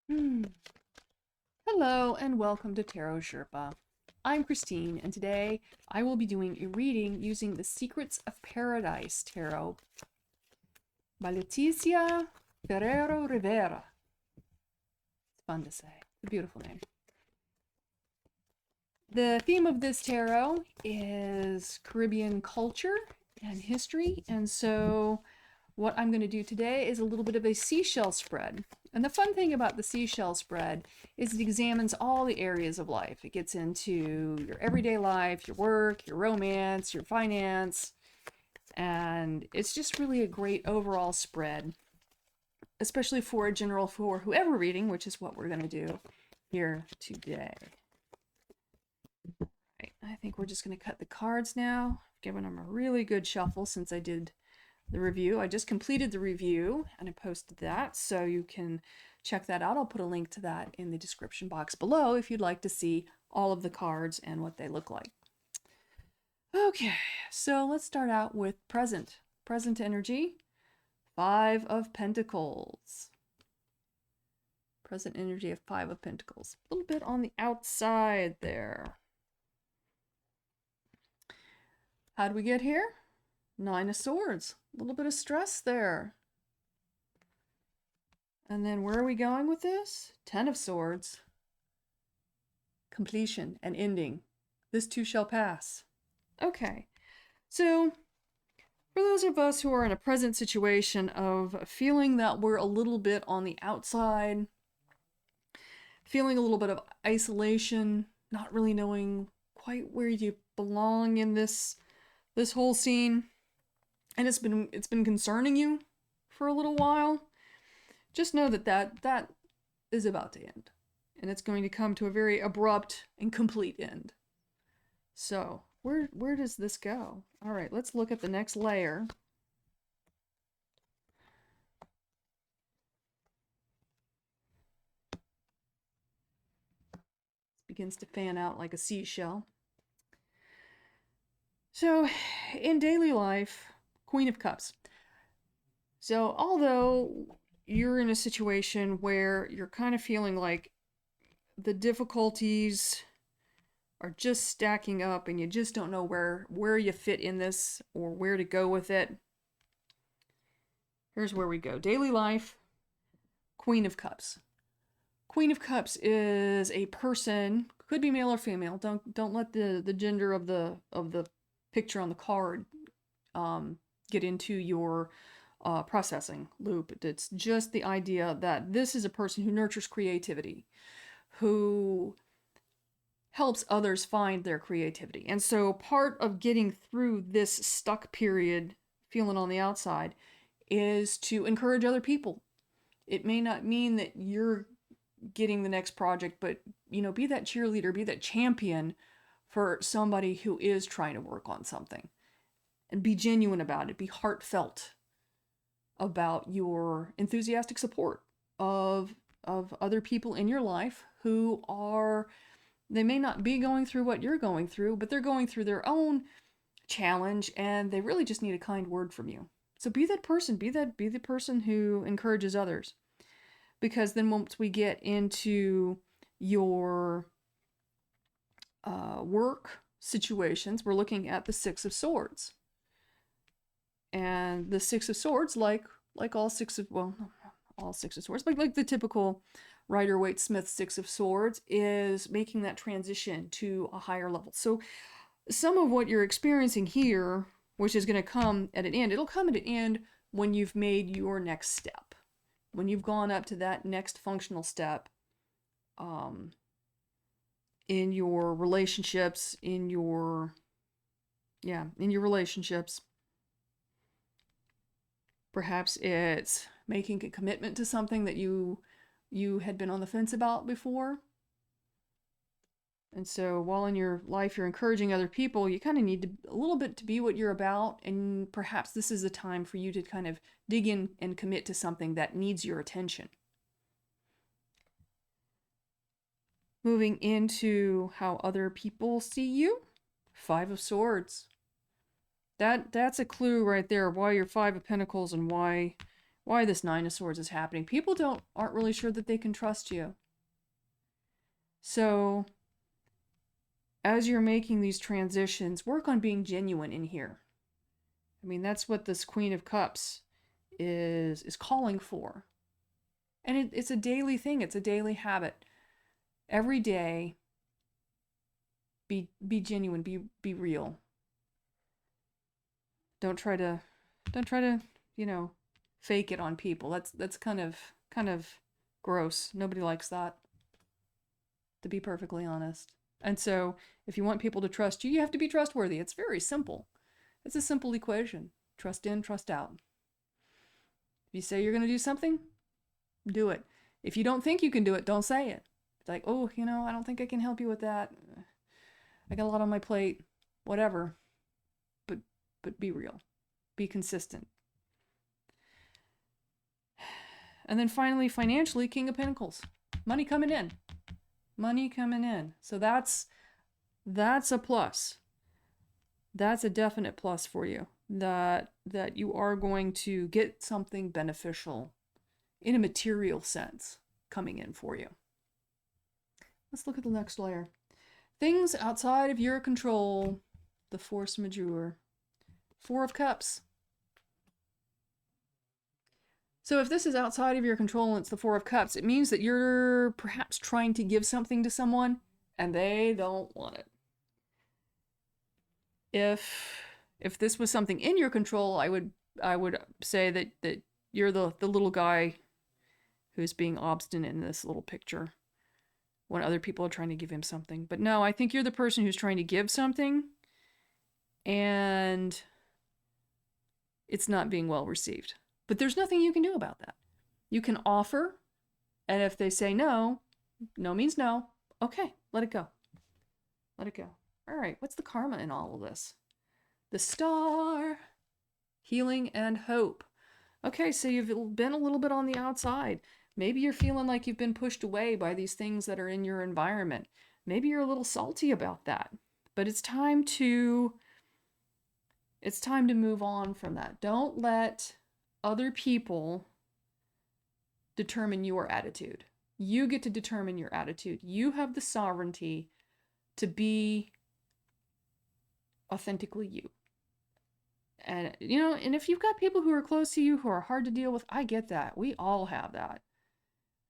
Hmm. Hello and welcome to Tarot Sherpa. I'm Christine, and today I will be doing a reading using the Secrets of Paradise Tarot by Leticia Ferrero Rivera. It's fun to say. It's a beautiful name. The theme of this tarot is Caribbean culture and history, and so what I'm going to do today is a little bit of a seashell spread. And the fun thing about the seashell spread is it examines all the areas of life. It gets into your everyday life, your work, your romance, your finance, and it's just really a great overall spread, especially for a general for whoever reading, which is what we're going to do here today. Right, I think we're just going to cut the cards now, giving them a really good shuffle since I did the review. I just completed the review and I posted that, so you can check that out. I'll put a link to that in the description box below if you'd like to see all of the cards and what they look like. Okay, so let's start out with present. Present energy, Five of Pentacles. Present energy of Five of Pentacles. A little bit on the outside there. How did we get here? Nine of Swords. A little bit of stress there. And then where are we going with this? Ten of Swords. Completion and ending. This too shall pass. Okay, so for those of us who are in a present situation of feeling that we're a little bit on the outside, feeling a little bit of isolation, not really knowing quite where you belong in this whole scene, and it's been concerning you for a little while, just know that is about to end, and it's going to come to a very abrupt and complete end. So where does this go? All right, let's look at the next layer. It begins to fan out like a seashell. So in daily life, Queen of Cups. So although you're in a situation where you're kind of feeling like the difficulties are just stacking up and you just don't know where you fit in this or where to go with it, here's where we go. Daily life, Queen of Cups. Queen of Cups is a person, could be male or female. Don't let the gender of the picture on the card get into your processing loop. It's just the idea that this is a person who nurtures creativity, who helps others find their creativity. And so part of getting through this stuck period, feeling on the outside, is to encourage other people. It may not mean that you're getting the next project, but be that cheerleader, be that champion for somebody who is trying to work on something, and be genuine about it, be heartfelt about your enthusiastic support of other people in your life who are, they may not be going through what you're going through, but they're going through their own challenge and they really just need a kind word from you. So be that person, be the person who encourages others. Because then once we get into your work situations, we're looking at the Six of Swords. And the Six of Swords, like all six of, well, all Six of Swords, like the typical Rider-Waite-Smith Six of Swords, is making that transition to a higher level. So some of what you're experiencing here, which is going to come at an end, it'll come at an end when you've made your next step. When you've gone up to that next functional step in your relationships, in your relationships. Perhaps it's making a commitment to something that you had been on the fence about before. And so while in your life you're encouraging other people, you kind of need a little bit to be what you're about, and perhaps this is a time for you to kind of dig in and commit to something that needs your attention. Moving into how other people see you, Five of Swords. That's a clue right there why you're Five of Pentacles and why why this Nine of Swords is happening. People aren't really sure that they can trust you. So as you're making these transitions, work on being genuine in here. I mean, that's what this Queen of Cups is calling for. And it's a daily thing. It's a daily habit. Every day, be genuine, be real. Don't try to, fake it on people. That's kind of gross. Nobody likes that, to be perfectly honest. And so, if you want people to trust you, you have to be trustworthy. It's very simple. It's a simple equation. Trust in, trust out. If you say you're going to do something, do it. If you don't think you can do it, don't say it. It's like, oh, I don't think I can help you with that. I got a lot on my plate. Whatever. But be real. Be consistent. And then finally, financially, King of Pentacles. Money coming in. Money coming in. So that's a plus. That's a definite plus for you. That you are going to get something beneficial in a material sense coming in for you. Let's look at the next layer. Things outside of your control. The force majeure. Four of Cups. So if this is outside of your control and it's the Four of Cups, it means that you're perhaps trying to give something to someone and they don't want it. If this was something in your control, I would say that you're the little guy who's being obstinate in this little picture when other people are trying to give him something. But no, I think you're the person who's trying to give something and it's not being well received. But there's nothing you can do about that. You can offer, and if they say no, no means no. Okay, let it go. Let it go. All right, what's the karma in all of this? The Star, healing and hope. Okay, so you've been a little bit on the outside. Maybe you're feeling like you've been pushed away by these things that are in your environment. Maybe you're a little salty about that. But it's time to move on from that. Don't let other people determine your attitude. You get to determine your attitude. You have the sovereignty to be authentically you. And, and if you've got people who are close to you who are hard to deal with, I get that. We all have that.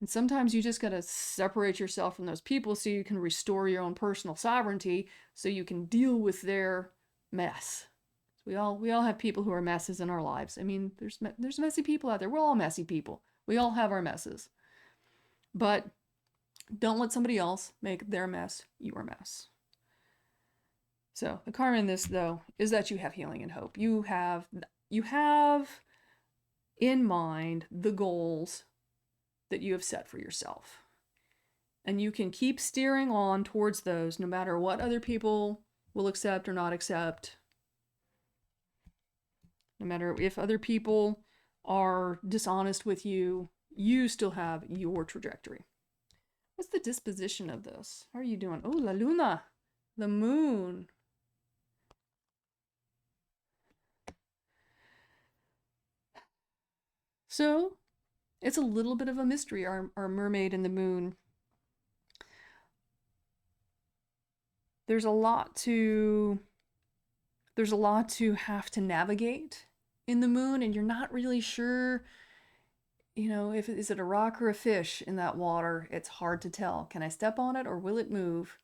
And sometimes you just got to separate yourself from those people so you can restore your own personal sovereignty so you can deal with their mess. We all have people who are messes in our lives. I mean, there's messy people out there. We're all messy people. We all have our messes. But don't let somebody else make their mess your mess. So the karma in this, though, is that you have healing and hope. You have in mind the goals that you have set for yourself. And you can keep steering on towards those no matter what other people will accept or not accept. No matter if other people are dishonest with you, you still have your trajectory. What's the disposition of this? How are you doing? Oh, La Luna, the moon. So, it's a little bit of a mystery, our mermaid and the moon. There's a lot to have to navigate in the moon, and you're not really sure, if is it a rock or a fish in that water. It's hard to tell. Can I step on it or will it move?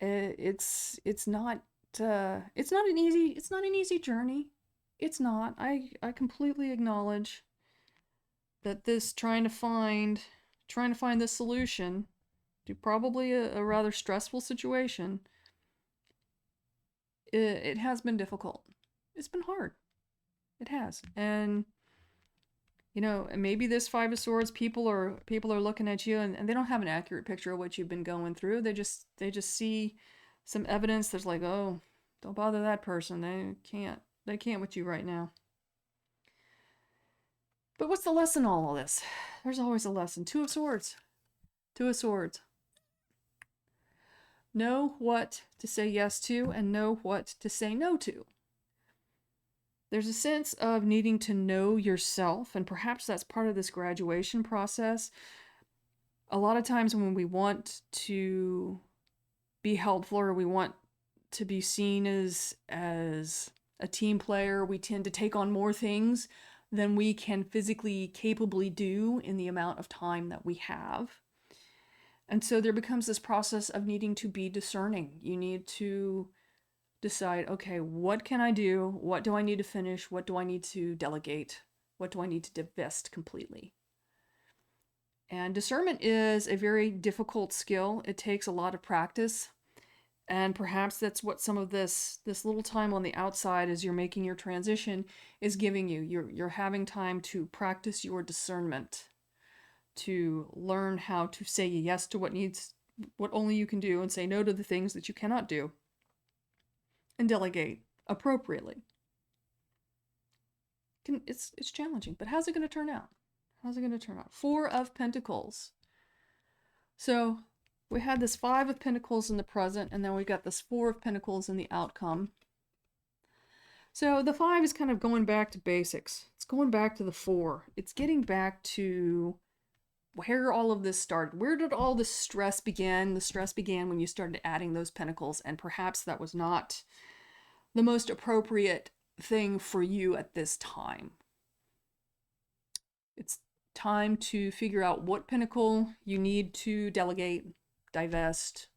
It's not an easy journey. It's not. I completely acknowledge that this trying to find this solution to probably a rather stressful situation, it has been difficult. It's been hard. It has. And maybe this Five of Swords, people are looking at you and they don't have an accurate picture of what you've been going through. They just see some evidence. There's like, oh, don't bother that person. They can't with you right now. But what's the lesson in all of this? There's always a lesson. Two of Swords. Know what to say yes to and know what to say no to. There's a sense of needing to know yourself, and perhaps that's part of this graduation process. A lot of times when we want to be helpful or we want to be seen as a team player, we tend to take on more things than we can physically capably do in the amount of time that we have. And so there becomes this process of needing to be discerning. You need to decide, okay, what can I do? What do I need to finish? What do I need to delegate? What do I need to divest completely? And discernment is a very difficult skill. It takes a lot of practice. And perhaps that's what some of this little time on the outside as you're making your transition is giving you. You're having time to practice your discernment, to learn how to say yes to what only you can do, and say no to the things that you cannot do, and delegate appropriately. It's challenging, but how's it going to turn out? How's it going to turn out? 4 of Pentacles. So we had this 5 of Pentacles in the present, and then we got this 4 of Pentacles in the outcome. So the 5 is kind of going back to basics. It's going back to the 4. It's getting back to where all of this started. Where did all this stress begin? The stress began when you started adding those pentacles, and perhaps that was not the most appropriate thing for you at this time. It's time to figure out what pentacle you need to delegate, divest,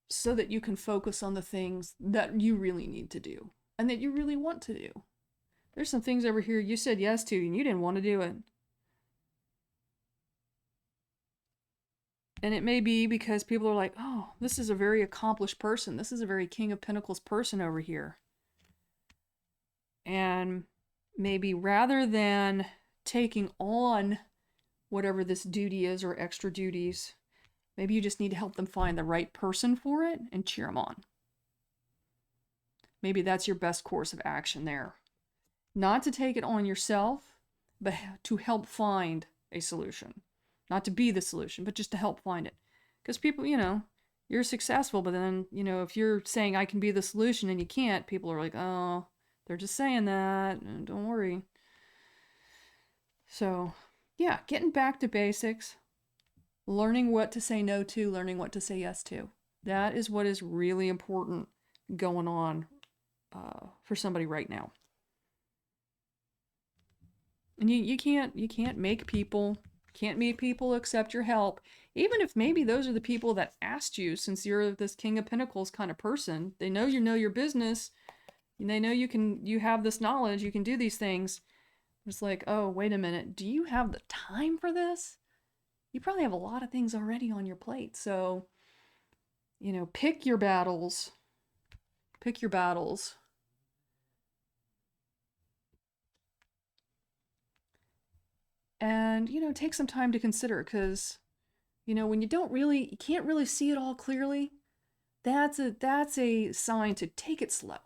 so that you can focus on the things that you really need to do and that you really want to do. There's some things over here you said yes to and you didn't want to do it. And it may be because people are like, oh, this is a very accomplished person. This is a very King of Pentacles person over here. And maybe rather than taking on whatever this duty is or extra duties, maybe you just need to help them find the right person for it and cheer them on. Maybe that's your best course of action there. Not to take it on yourself, but to help find a solution. Not to be the solution, but just to help find it. Because people, you're successful, but then, if you're saying I can be the solution and you can't, people are like, oh, they're just saying that. Don't worry. So, yeah, getting back to basics. Learning what to say no to, learning what to say yes to. That is what is really important going on for somebody right now. And you can't make people accept your help, even if maybe those are the people that asked you, since you're this King of Pentacles kind of person. They know you know your business. And they know you have this knowledge, you can do these things. It's like, oh, wait a minute, do you have the time for this? You probably have a lot of things already on your plate. So, pick your battles. Pick your battles. And, take some time to consider, because, when you can't really see it all clearly, that's a sign to take it slow.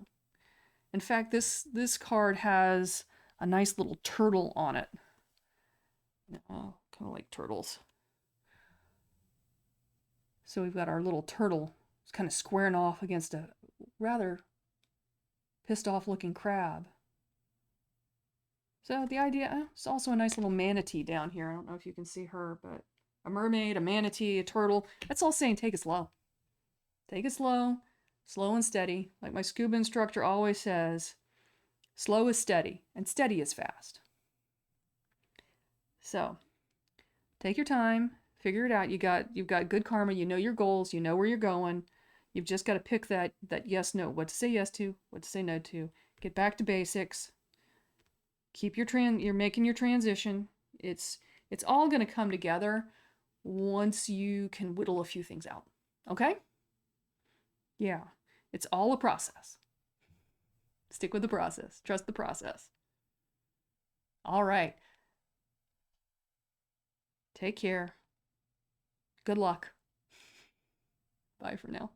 In fact, this card has a nice little turtle on it. Oh, kind of like turtles. So we've got our little turtle. It's kind of squaring off against a rather pissed off looking crab. So the idea, it's also a nice little manatee down here. I don't know if you can see her, but a mermaid, a manatee, a turtle. That's all saying take it slow. Take it slow, slow and steady. Like my scuba instructor always says, slow is steady, and steady is fast. So, take your time, figure it out. You've got good karma, you know your goals, you know where you're going. You've just got to pick that yes, no, what to say yes to, what to say no to. Get back to basics. Keep you're making your transition. It's all going to come together once you can whittle a few things out. Okay? Yeah. It's all a process. Stick with the process. Trust the process. All right. Take care. Good luck. Bye for now.